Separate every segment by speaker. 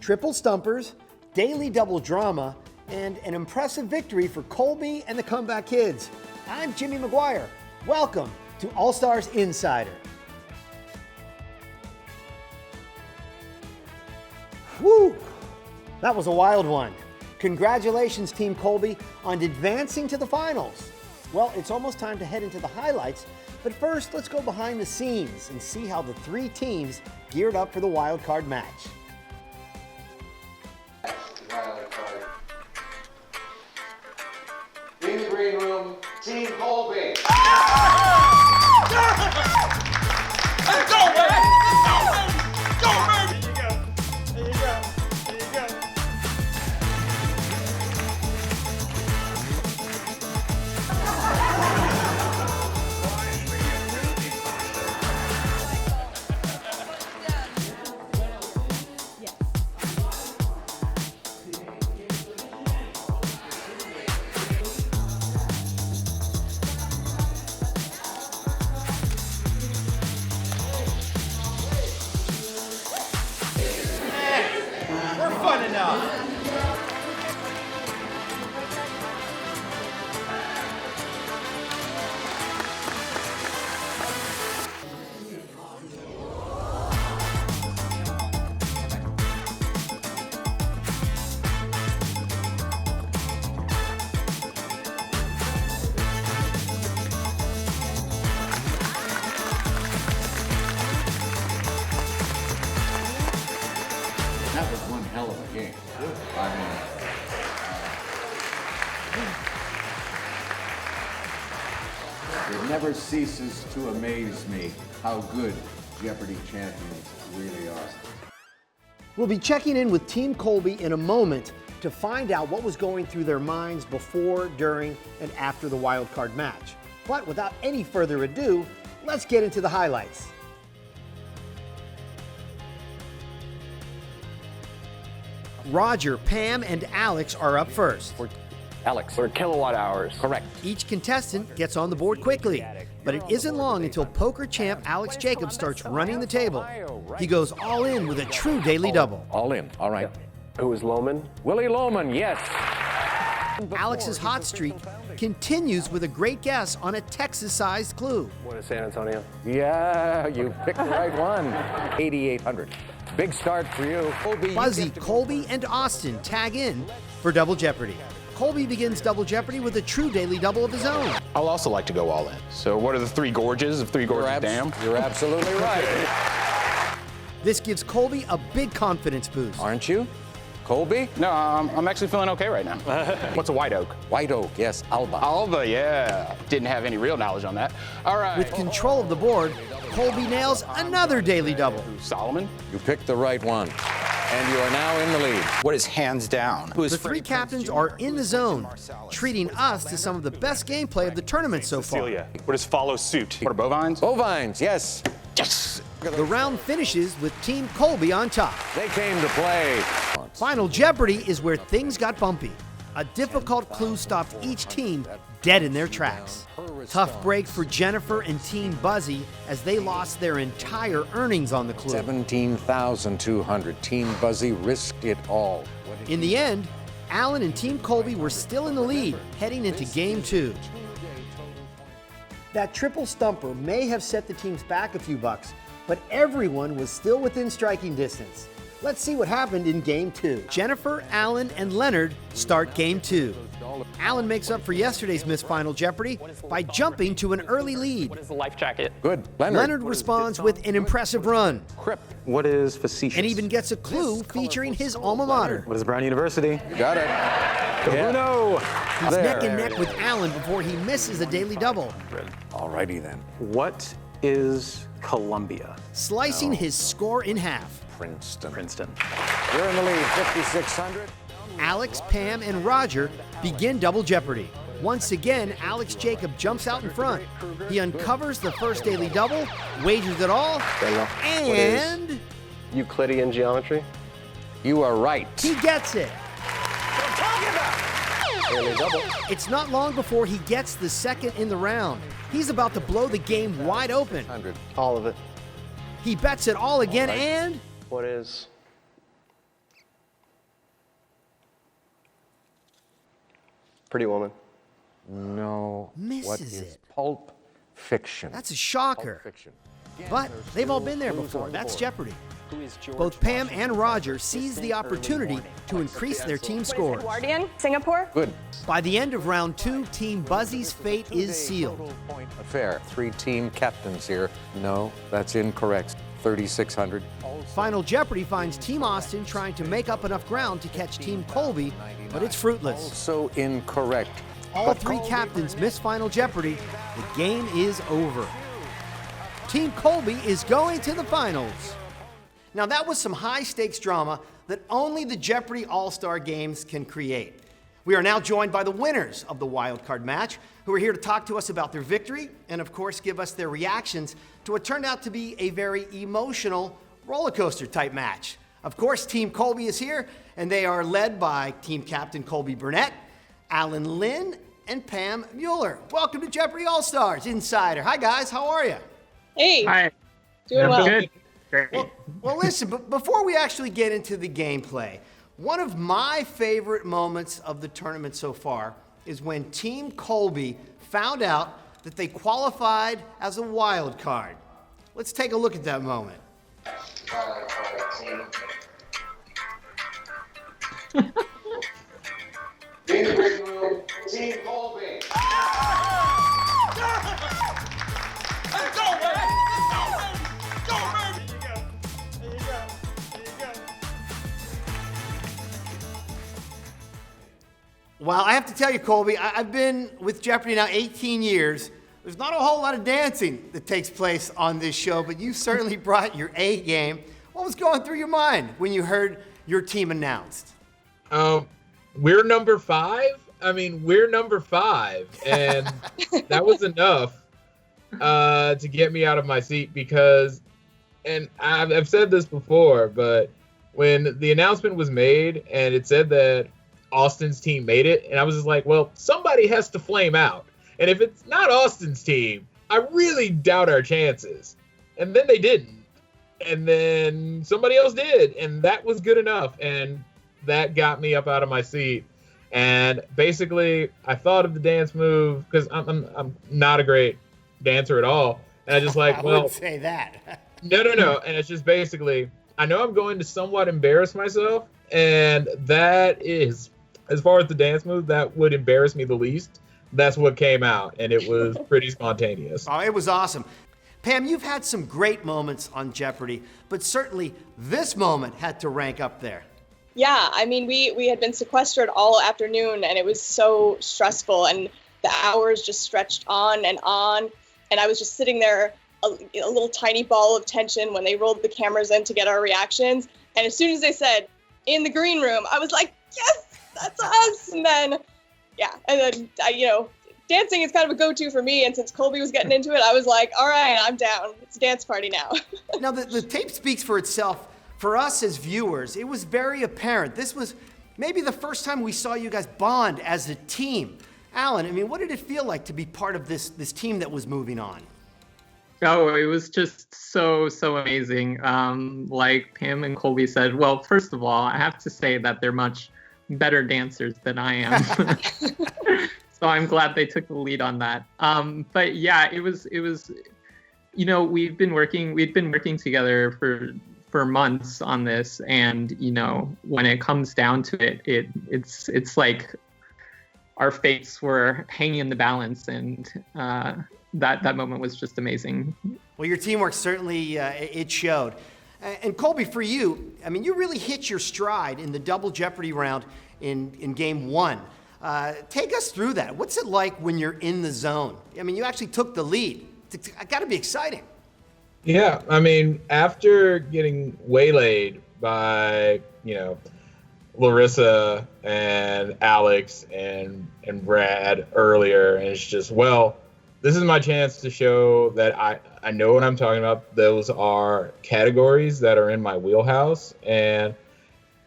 Speaker 1: triple stumpers, daily double drama, and an impressive victory for Colby and the Comeback Kids. I'm Jimmy McGuire. Welcome to All-Stars Insider. Woo! That was a wild one. Congratulations, Team Colby, on advancing to the finals. Well, it's almost time to head into the highlights, but first, let's go behind the scenes and see how the three teams geared up for the wild card match.
Speaker 2: In the green room, Team Colby.
Speaker 3: Let's go, baby! Let's go, baby! There you go. There you go. There you go. We're fun enough.
Speaker 2: That was one hell of a game. It never ceases to amaze me how good Jeopardy champions really are.
Speaker 1: We'll be checking in with Team Colby in a moment to find out what was going through their minds before, during, and after the wild card match. But without any further ado, let's get into the highlights. Roger, Pam, and Alex are up first.
Speaker 4: Alex. For kilowatt hours. Correct.
Speaker 1: Each contestant gets on the board quickly, but it isn't long until poker champ Alex Jacobs starts running the table. He goes all in with a true daily double.
Speaker 4: All in. All right.
Speaker 5: Who was Lohman?
Speaker 4: Willie Lohman, yes.
Speaker 1: Alex's hot streak continues with a great guess on a Texas-sized clue.
Speaker 5: What is San Antonio?
Speaker 4: Yeah, you picked the right one. 8,800. Big start for you.
Speaker 1: Buzzy, Colby, and Austin tag in for Double Jeopardy. Colby begins Double Jeopardy with a true daily double of his own.
Speaker 6: I'll also like to go all in. So what are the three gorges of Three Gorges Dam?
Speaker 4: You're absolutely right.
Speaker 1: This gives Colby a big confidence boost.
Speaker 4: Aren't you? Colby?
Speaker 6: No, I'm actually feeling okay right now. What's a white oak?
Speaker 4: White Oak, yes. Alba.
Speaker 6: Alba, yeah. Didn't have any real knowledge on that. All right.
Speaker 1: With control of the board, Colby nails another daily double.
Speaker 6: Solomon?
Speaker 4: You picked the right one. And you are now in the lead.
Speaker 7: What is hands down? Who is
Speaker 1: The three captains are in the zone, treating us to some of the best gameplay of the tournament so far.
Speaker 8: Celia. What is follow suit?
Speaker 6: What are bovines?
Speaker 4: Bovines, yes.
Speaker 6: Yes!
Speaker 1: The round finishes with Team Colby on top.
Speaker 4: They came to play.
Speaker 1: Final Jeopardy is where things got bumpy. A difficult clue stopped each team dead in their tracks. Tough break for Jennifer and Team Buzzy as they lost their entire earnings on the clue.
Speaker 4: 17,200. Team Buzzy risked it all.
Speaker 1: In the end, Alan and Team Colby were still in the lead heading into Game 2. That triple stumper may have set the teams back a few bucks, but everyone was still within striking distance. Let's see what happened in Game 2. Jennifer, Alan, and Leonard start Game 2. Alan makes up for yesterday's missed Final Jeopardy by jumping to an early lead.
Speaker 5: What is the life jacket?
Speaker 4: Good. Leonard.
Speaker 1: Leonard responds with an impressive run
Speaker 5: What is facetious?
Speaker 1: and even gets a clue featuring his alma mater.
Speaker 5: What is Brown University?
Speaker 4: Got it.
Speaker 5: Bruno!
Speaker 1: He's
Speaker 4: There.
Speaker 1: neck and neck with Alan before he misses a daily double,
Speaker 4: Alrighty then.
Speaker 5: What is Columbia?
Speaker 1: slicing his score in half.
Speaker 4: Princeton.
Speaker 5: Princeton.
Speaker 4: You're in the lead, 5,600.
Speaker 1: Alex, Pam, and Roger begin Double Jeopardy. Once again, Alex Jacob jumps out in front. He uncovers the first daily double, wagers it all, and
Speaker 5: Euclidean geometry?
Speaker 4: You are right.
Speaker 1: he gets it.
Speaker 5: Daily double.
Speaker 1: It's not long before he gets the second in the round. He's about to blow the game wide open.
Speaker 4: 100.
Speaker 5: All of it.
Speaker 1: He bets it all again, and
Speaker 5: What is Pretty Woman.
Speaker 4: No. What
Speaker 1: Misses
Speaker 4: is
Speaker 1: it.
Speaker 4: Pulp Fiction?
Speaker 1: That's a shocker.
Speaker 4: Pulp Fiction.
Speaker 1: But they've all been there before. That's Jeopardy. Both Pam and Roger seized the opportunity to increase their team scores.
Speaker 8: Guardian, Singapore.
Speaker 4: Good.
Speaker 1: By the end of round 2, Team Buzzy's fate is sealed.
Speaker 4: Total point affair. 3 team captains here. No, that's incorrect. 3,600.
Speaker 1: Final Jeopardy finds Team Austin trying to make up enough ground to catch Team Colby, but it's fruitless.
Speaker 4: Also incorrect.
Speaker 1: All
Speaker 4: But
Speaker 1: 3 captains miss Final Jeopardy. The game is over. Team Colby is going to the finals. Now that was some high-stakes drama that only the Jeopardy All-Star Games can create. We are now joined by the winners of the wild card match, who are here to talk to us about their victory and, of course, give us their reactions to what turned out to be a very emotional roller coaster type match. Of course, Team Colby is here, and they are led by team captain Colby Burnett, Alan Lynn, and Pam Mueller. Welcome to Jeopardy All-Stars Insider. Hi, guys. How are you?
Speaker 8: Hey.
Speaker 9: Hi.
Speaker 8: Doing well.
Speaker 9: Good.
Speaker 1: Well, listen, but before we actually get into the gameplay, one of my favorite moments of the tournament so far is when Team Colby found out that they qualified as a wild card. Let's take a look at that moment.
Speaker 2: Team Colby.
Speaker 3: Let's go, baby! Go, baby! There you go. There you go.
Speaker 1: Well, I have to tell you, Colby, I've been with Jeopardy now 18 years. There's not a whole lot of dancing that takes place on this show, but you certainly brought your A game. What was going through your mind when you heard your team announced?
Speaker 9: We're number 5. I mean, we're number 5, and that was enough to get me out of my seat because, and I've said this before, but when the announcement was made and it said that Austin's team made it, and I was just like, well, somebody has to flame out. And if it's not Austin's team, I really doubt our chances. And then they didn't. And then somebody else did, and that was good enough. And that got me up out of my seat. And basically, I thought of the dance move because I'm not a great dancer at all. And I just like,
Speaker 1: I
Speaker 9: well,
Speaker 1: wouldn't say that.
Speaker 9: no. And it's just basically, I know I'm going to somewhat embarrass myself. And that is, as far as the dance move, that would embarrass me the least. That's what came out. And it was pretty spontaneous.
Speaker 1: Oh, it was awesome. Pam, you've had some great moments on Jeopardy, but certainly this moment had to rank up there.
Speaker 8: Yeah, I mean, we had been sequestered all afternoon, and it was so stressful, and the hours just stretched on, and I was just sitting there, a little tiny ball of tension when they rolled the cameras in to get our reactions, and as soon as they said, in the green room, I was like, yes, that's us, and then dancing is kind of a go-to for me, and since Colby was getting into it, I was like, all right, I'm down. It's a dance party now.
Speaker 1: Now, the tape speaks for itself. For us as viewers, it was very apparent. This was maybe the first time we saw you guys bond as a team. Alan, I mean, what did it feel like to be part of this team that was moving on?
Speaker 10: Oh, it was just so amazing. Like Pam and Colby said, well, first of all, I have to say that they're much better dancers than I am. So I'm glad they took the lead on that. But yeah, it was, you know, we'd been working together for months on this, and you know, when it comes down to it, it's like our fates were hanging in the balance, and that moment was just amazing.
Speaker 1: Well, your teamwork certainly it showed. And Colby, for you, I mean, you really hit your stride in the double Jeopardy round in game 1. Take us through that. What's it like when you're in the zone? I mean, you actually took the lead. It's got to be exciting.
Speaker 9: Yeah, I mean, after getting waylaid by, you know, Larissa and Alex and Brad earlier, and it's just, well, this is my chance to show that I know what I'm talking about. Those are categories that are in my wheelhouse, and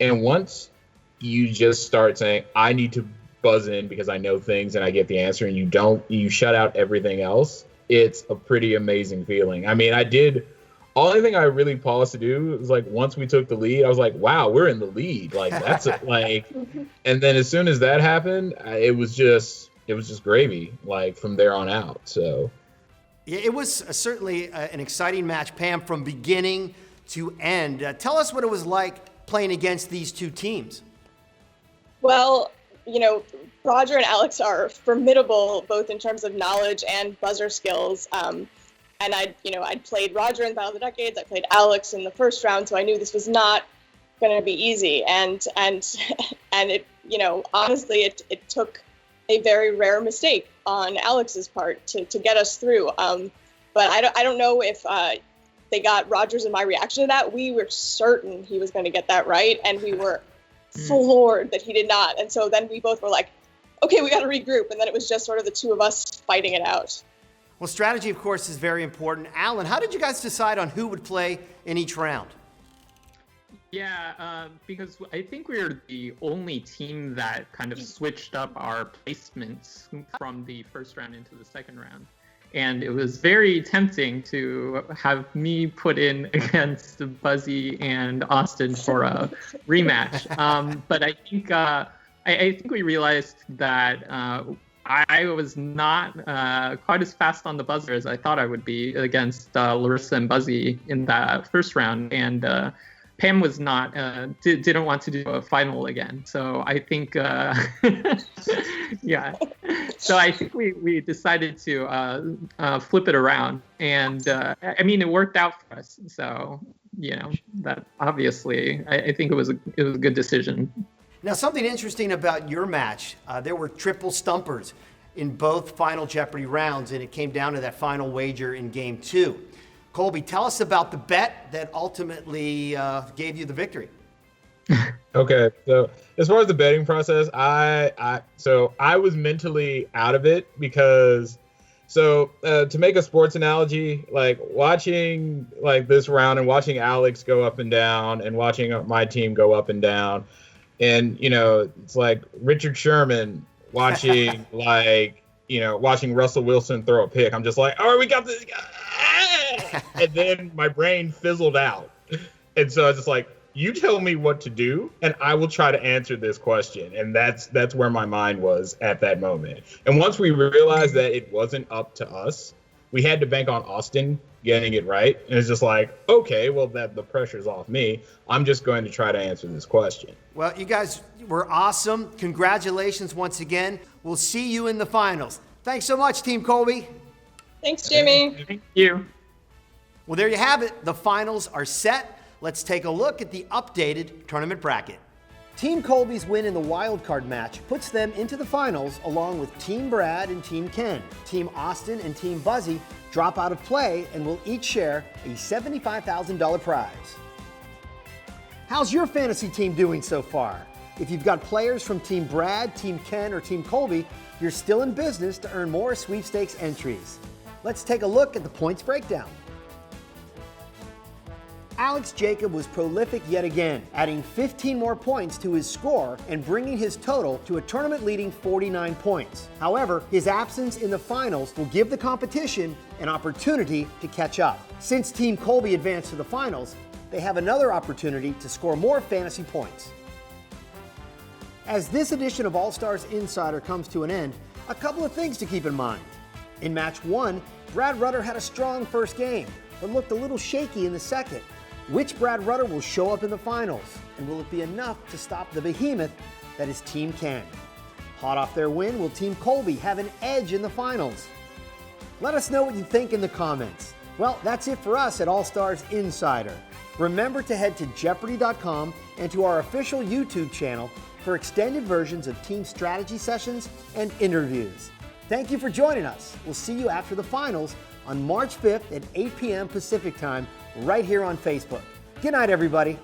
Speaker 9: once you just start saying, I need to buzz in because I know things and I get the answer, and you shut out everything else, it's a pretty amazing feeling. I mean, I did only thing I really paused to do was like once we took the lead, I was like, wow, we're in the lead. Like that's like, and then as soon as that happened, it was just gravy. Like from there on out. So
Speaker 1: Yeah, it was certainly an exciting match, Pam, from beginning to end. Tell us what it was like playing against these two teams.
Speaker 8: Well, you know, Roger and Alex are formidable both in terms of knowledge and buzzer skills. And I'd played Roger in Battle of the Decades. I played Alex in the first round, so I knew this was not going to be easy. And it, you know, honestly, it took a very rare mistake on Alex's part to get us through. But I don't know if they got Roger's and my reaction to that. We were certain he was going to get that right, and we were floored that he did not. And so then we both were like, okay, we got to regroup. And then it was just sort of the two of us fighting it out.
Speaker 1: Well, strategy, of course, is very important. Alan, how did you guys decide on who would play in each round?
Speaker 10: Yeah, because I think we were the only team that kind of switched up our placements from the first round into the second round. And it was very tempting to have me put in against Buzzy and Austin for a rematch. But I think we realized that I was not quite as fast on the buzzer as I thought I would be against Larissa and Buzzy in that first round. And Pam was not, didn't want to do a final again. So I think, yeah. So I think we decided to flip it around. And I mean, it worked out for us. So, you know, that obviously, I think it was a good decision.
Speaker 1: Now, something interesting about your match, there were triple stumpers in both Final Jeopardy rounds, and it came down to that final wager in Game 2. Colby, tell us about the bet that ultimately gave you the victory.
Speaker 9: Okay, so as far as the betting process, I was mentally out of it because, to make a sports analogy, like watching like this round and watching Alex go up and down and watching my team go up and down, and you know it's like Richard Sherman watching watching Russell Wilson throw a pick. I'm just like, all right, we got this. And then my brain fizzled out. And so I was just like, you tell me what to do and I will try to answer this question. And that's where my mind was at that moment. And once we realized that it wasn't up to us, we had to bank on Austin getting it right. And it's just like, okay, well, the pressure's off me. I'm just going to try to answer this question.
Speaker 1: Well, you guys were awesome. Congratulations once again. We'll see you in the finals. Thanks so much, Team Colby.
Speaker 8: Thanks, Jimmy.
Speaker 10: Thank you.
Speaker 1: Well, there you have it. The finals are set. Let's take a look at the updated tournament bracket. Team Colby's win in the wild card match puts them into the finals along with Team Brad and Team Ken. Team Austin and Team Buzzy drop out of play and will each share a $75,000 prize. How's your fantasy team doing so far? If you've got players from Team Brad, Team Ken, or Team Colby, you're still in business to earn more sweepstakes entries. Let's take a look at the points breakdown. Alex Jacob was prolific yet again, adding 15 more points to his score and bringing his total to a tournament-leading 49 points. However, his absence in the finals will give the competition an opportunity to catch up. Since Team Colby advanced to the finals, they have another opportunity to score more fantasy points. As this edition of All-Stars Insider comes to an end, a couple of things to keep in mind. In Match 1, Brad Rutter had a strong first game, but looked a little shaky in the second. Which Brad Rutter will show up in the finals, and will it be enough to stop the behemoth that is Team Ken? Hot off their win, will Team Colby have an edge in the finals? Let us know what you think in the comments. Well, that's it for us at All-Stars Insider. Remember to head to Jeopardy.com and to our official YouTube channel for extended versions of team strategy sessions and interviews. Thank you for joining us. We'll see you after the finals on March 5th at 8 p.m. Pacific Time right here on Facebook. Good night, everybody.